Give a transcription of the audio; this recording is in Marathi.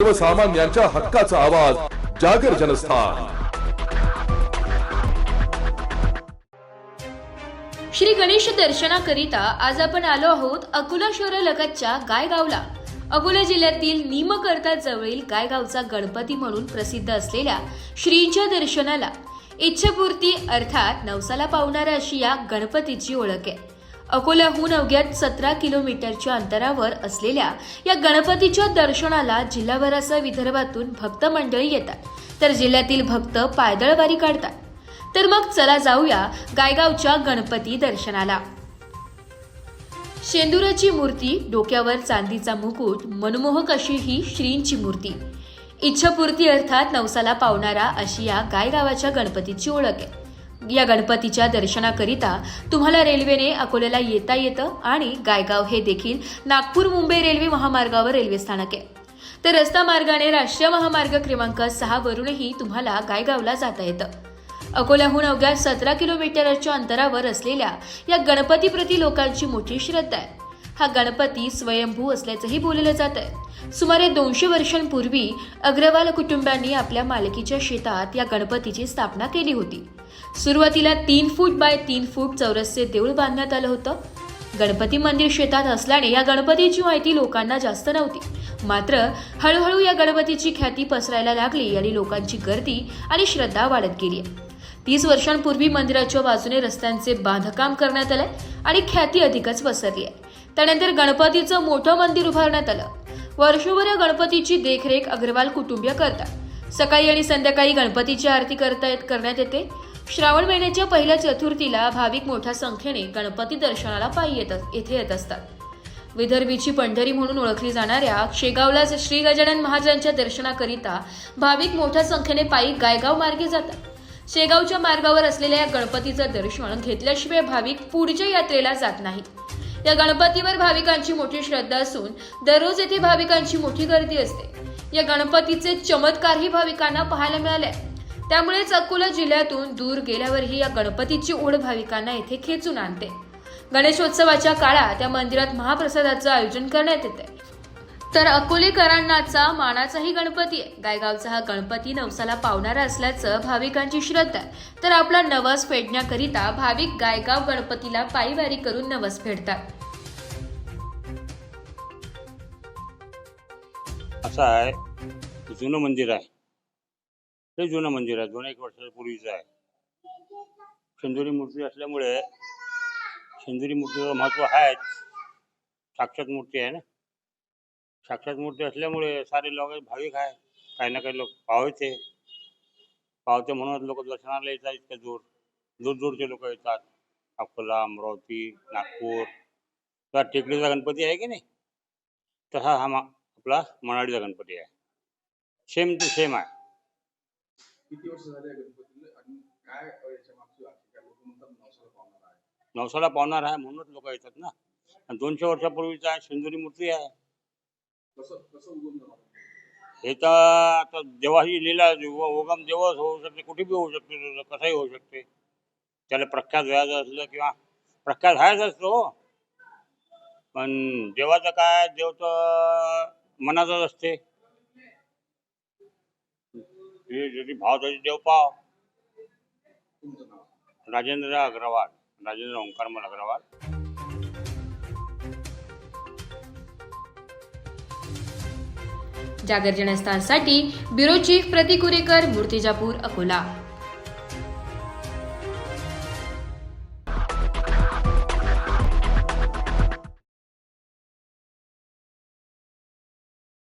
सर्वसामान्यांच्या हक्काचा आवाज जागर जनस्थान। श्री गणेश दर्शनाकरिता आज आपण आलो आहोत अकोला शहरालगतच्या गायगावला। अकोला जिल्ह्यातील निमकर्ता जवळील गायगावचा गणपती म्हणून प्रसिद्ध असलेल्या श्रींच्या दर्शनाला इच्छापूर्ती अर्थात नवसाला पावणारा अशी या गणपतीची ओळख आहे। अकोल्याहून अवघ्या 17 किलोमीटरच्या अंतरावर असलेल्या या गणपतीच्या दर्शनाला जिल्हाभरासह विदर्भातून भक्त मंडळी येतात, तर जिल्ह्यातील भक्त पायदळ वारी काढतात। तर मग चला जाऊया गायगावच्या गणपती दर्शनाला। शेंदुराची मूर्ती, डोक्यावर चांदीचा मुकुट, मनमोहक अशी ही श्रींची मूर्ती। इच्छापूर्ती अर्थात नवसाला पावणारा अशी या गायगावाच्या गणपतीची ओळख आहे। या गणपतीच्या दर्शनाकरिता तुम्हाला रेल्वेने अकोल्याला येता येतं आणि गायगाव हे देखील नागपूर मुंबई रेल्वे महामार्गावर रेल्वे स्थानक आहे। तर रस्ता मार्गाने राष्ट्रीय महामार्ग क्रमांक 6 वरूनही तुम्हाला गायगावला जाता येतं। अकोल्याहून अवघ्या 17 किलोमीटरच्या अंतरावर असलेल्या या गणपतीप्रती लोकांची मोठी श्रद्धा आहे। हा गणपती स्वयंभू असल्याचंही बोललं जात आहे। सुमारे 200 वर्षांपूर्वी अग्रवाल कुटुंबांनी आपल्या मालकीच्या शेतात या गणपतीची स्थापना केली होती। सुरुवातीला 3 फूट बाय 3 फूट चौरसचे देऊळ बांधण्यात आलं होतं। गणपती मंदिर शेतात असल्याने या गणपतीची माहिती लोकांना जास्त नव्हती, मात्र हळूहळू या गणपतीची ख्याती पसरायला लागली आणि लोकांची गर्दी आणि श्रद्धा वाढत गेली। 30 वर्षांपूर्वी मंदिराच्या बाजूने रस्त्यांचे बांधकाम करण्यात आले आणि ख्याती अधिकच पसरली आहे। त्यानंतर गणपतीचं मोठं मंदिर उभारण्यात आलं। वर्षभर या गणपतीची देखरेख अग्रवाल कुटुंबीय करतात। सकाळी आणि संध्याकाळी गणपतीची आरती करण्यात येते। श्रावण महिन्याच्या पहिल्या चतुर्थीला भाविक मोठ्या संख्येने गणपती दर्शनाला पायी येथे येत असतात। विदर्भीची पंढरी म्हणून ओळखली जाणाऱ्या शेगावला श्री गजानन महाराजांच्या दर्शनाकरिता भाविक मोठ्या संख्येने पायी गायगाव मार्गे जातात। शेगावच्या मार्गावर असलेल्या या गणपतीचं दर्शन घेतल्याशिवाय भाविक पुढच्या यात्रेला जात नाहीत। या गणपतीवर भाविकांची मोठी श्रद्धा असून दररोज येथे भाविकांची मोठी गर्दी असते। या गणपतीचे चमत्कारही भाविकांना पाहायला मिळाले, त्यामुळेच अकोला जिल्ह्यातून दूर गेल्यावरही या गणपतीची ओढ भाविकांना येथे खेचून आणते। गणेशोत्सवाच्या काळात या मंदिरात महाप्रसादाचं आयोजन करण्यात येते। तर अकोलेकरांनाचा मानाचाही गणपती आहे। गायगावचा हा गणपती नवसाला पावणारा असल्याचं भाविकांची श्रद्धा आहे। तर आपला नवस फेडण्याकरिता भाविक गायगाव गणपतीला पायीवारी करून नवस फेडतात। असं आहे, जुनं मंदिर आहे, ते जुनं मंदिर आहे, 2-1 वर्षापूर्वीचं आहे। शेंदुरी मूर्ती असल्यामुळे शेंदुरी मूर्तीचं महत्त्व आहे। साक्षात मूर्ती आहे ना, साक्षात मूर्ती असल्यामुळे सारे लोक भाविक आहे, काही ना काही लोक पावते म्हणून लोक दर्शनाला येतात। इतक्या दूरचे लोक येतात। अकोला, अमरावती, नागपूर, तर टेकडीचा गणपती आहे की नाही, तसा हा आपला मनाडीचा गणपती आहे। सेम टू सेम आहे। किती वर्ष झाले गणपतीला आणि काय याच्या मागची काय लोक म्हणतात नवसाला पावणार आहे? नवसाला पावणार आहे म्हणूनच लोक येतात ना। 200 वर्षापूर्वीचा आहे, शेंदुरी मूर्ती आहे। कसं उगम झालं हे तर आता देवाची लीला, उगम देवच होऊ शकते, कुठे बी होऊ शकते, कसंही होऊ शकते। त्याला प्रख्यात व्हायचं असलं किंवा प्रख्यात व्हायचं असतो, पण देवाचं काय, देव तर मनातच असते। जरी भाव तरी देव पाव। तुमचं नाव? राजेंद्र अग्रवाल, राजेंद्र ओंकारमल अग्रवाल। जागर जनस्थानसाठी ब्युरो चीफ प्रतीक कुरेकर, मूर्तिजापूर, अकोला।